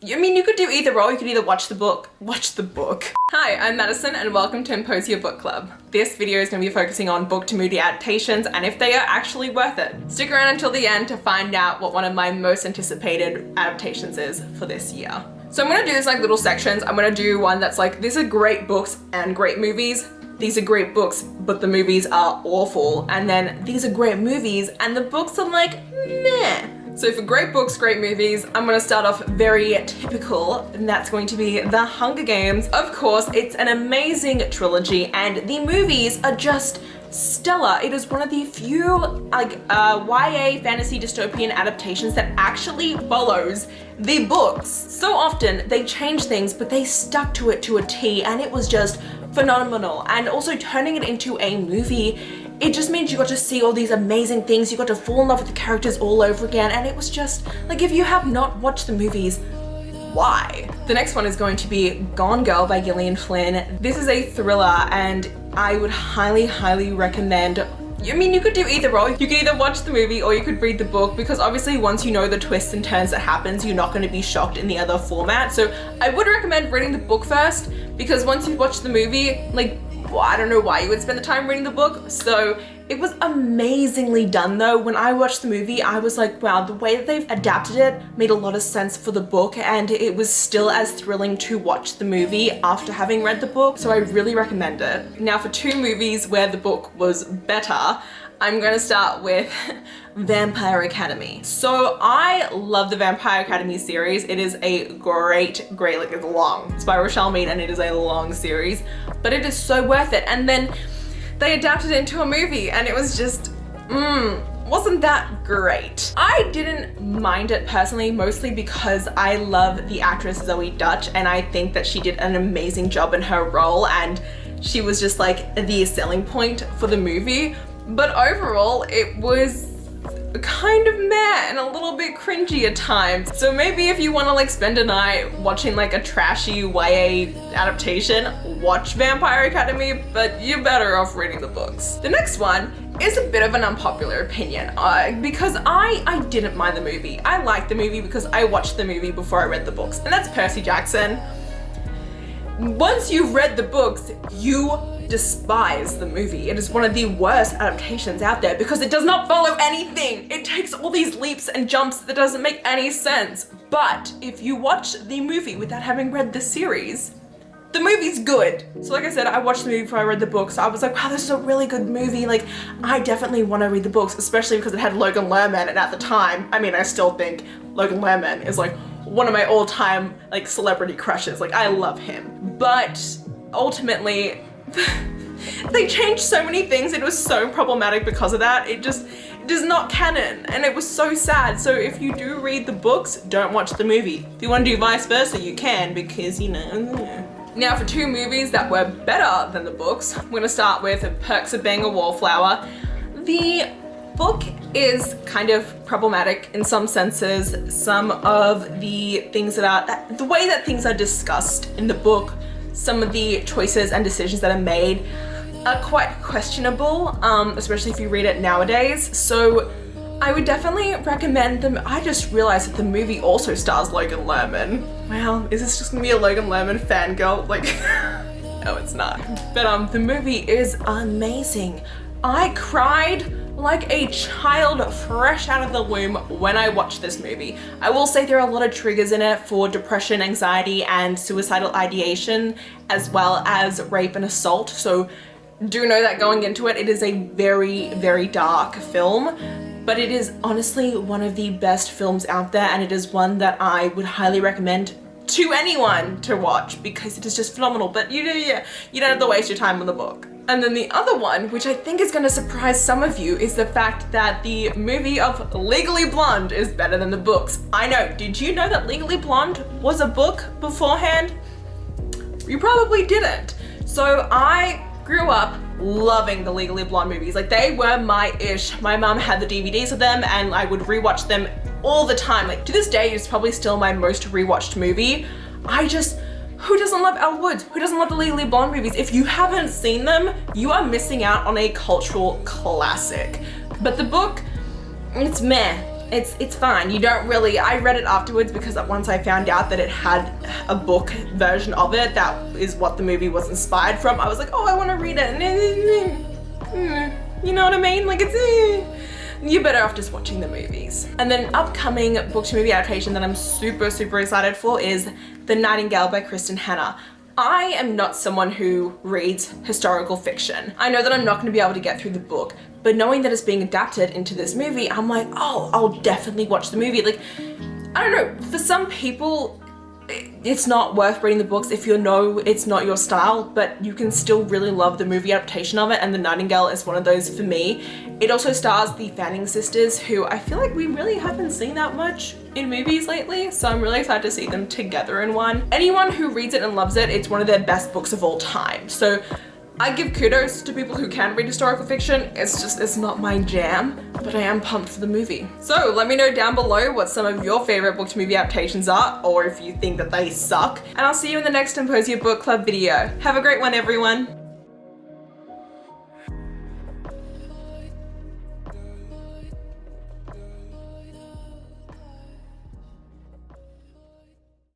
I mean, you could do either or. You could either watch the book. Hi, I'm Madison and welcome to Emposia Book Club. This video is going to be focusing on book to movie adaptations and if they are actually worth it. Stick around until the end to find out what one of my most anticipated adaptations is for this year. So I'm going to do this like little sections. I'm going to do one that's like, these are great books and great movies. These are great books, but the movies are awful. And then these are great movies and the books are like, meh. So for great books, great movies, I'm gonna start off very typical, and that's going to be The Hunger Games. Of course, it's an amazing trilogy, and the movies are just stellar. It is one of the few YA fantasy dystopian adaptations that actually follows the books. So often they change things, but they stuck to it to a T, and it was just phenomenal. And also turning it into a movie, it just means you got to see all these amazing things. You got to fall in love with the characters all over again. And it was just like, if you have not watched the movies, why? The next one is going to be Gone Girl by Gillian Flynn. This is a thriller and I would highly recommend. I mean, you could do either or. You could either watch the movie or you could read the book, because obviously once you know the twists and turns that happens, you're not going to be shocked in the other format. So I would recommend reading the book first, because once you watch the movie, like, well, I don't know why you would spend the time reading the book. So it was amazingly done though. When I watched the movie, I was like, wow, the way that they've adapted it made a lot of sense for the book, and it was still as thrilling to watch the movie after having read the book. So I really recommend it. Now for two movies where the book was better, I'm gonna start with Vampire Academy. So I love the Vampire Academy series. It is a great, like, it's long. It's by Rochelle Mead and it is a long series, but it is so worth it. And then they adapted it into a movie and it was just, wasn't that great. I didn't mind it personally, mostly because I love the actress Zoe Dutch and I think that she did an amazing job in her role and she was just like the selling point for the movie. But overall, it was kind of meh and a little bit cringy at times. So maybe if you want to like spend a night watching like a trashy YA adaptation, watch Vampire Academy, but you're better off reading the books. The next one is a bit of an unpopular opinion because I didn't mind the movie. I liked the movie because I watched the movie before I read the books, and that's Percy Jackson. Once you've read the books, you despise the movie. It is one of the worst adaptations out there because it does not follow anything. It takes all these leaps and jumps that doesn't make any sense. But if you watch the movie without having read the series, the movie's good. So like I said, I watched the movie before I read the books. So I was like, wow, this is a really good movie. Like, I definitely want to read the books, especially because it had Logan Lerman, and at the time, I mean, I still think Logan Lerman is like one of my all-time like celebrity crushes. Like, I love him. But ultimately, they changed so many things. It was so problematic because of that. It is not canon and it was so sad. So if you do read the books, don't watch the movie. If you want to do vice versa, you can, because you know. Now for two movies that were better than the books, I'm gonna start with Perks of Being a Wallflower. The book is kind of problematic in some senses. Some of the things the way that things are discussed in the book, some of the choices and decisions that are made are quite questionable, especially if you read it nowadays. So I would definitely recommend them. I just realized that the movie also stars Logan Lerman. Wow, is this just gonna be a Logan Lerman fangirl? Like, no, it's not. But the movie is amazing. I cried like a child fresh out of the womb when I watched this movie. I will say there are a lot of triggers in it for depression, anxiety, and suicidal ideation, as well as rape and assault. So do know that going into it, it is a very dark film, but it is honestly one of the best films out there, and it is one that I would highly recommend to anyone to watch because it is just phenomenal. But you don't have to waste your time on the book. And then the other one, which I think is going to surprise some of you, is the fact that the movie of Legally Blonde is better than the books. I know, did you know that Legally Blonde was a book beforehand? You probably didn't. So I grew up loving the Legally Blonde movies. Like, they were my ish. My mom had the DVDs of them and I would rewatch them all the time. Like, to this day, it's probably still my most rewatched movie. Who doesn't love Elle Woods? Who doesn't love the Legally Blonde movies? If you haven't seen them, you are missing out on a cultural classic. But the book, it's meh. it's fine. You don't really, I read it afterwards because once I found out that it had a book version of it, that is what the movie was inspired from, I was like, oh, I want to read it. You know what I mean? Like you're better off just watching the movies. And then upcoming book to movie adaptation that I'm super excited for is The Nightingale by Kristen Hanna. I am not someone who reads historical fiction. I know that I'm not going to be able to get through the book, but knowing that it's being adapted into this movie, I'm like, oh, I'll definitely watch the movie. Like, I don't know, for some people, it's not worth reading the books if you know it's not your style, but you can still really love the movie adaptation of it, and The Nightingale is one of those for me. It also stars the Fanning sisters, who I feel like we really haven't seen that much in movies lately, so I'm really excited to see them together in one. Anyone who reads it and loves it, it's one of their best books of all time. So I give kudos to people who can read historical fiction. It's not my jam, but I am pumped for the movie. So let me know down below what some of your favorite book to movie adaptations are, or if you think that they suck. And I'll see you in the next Emposia Book Club video. Have a great one, everyone.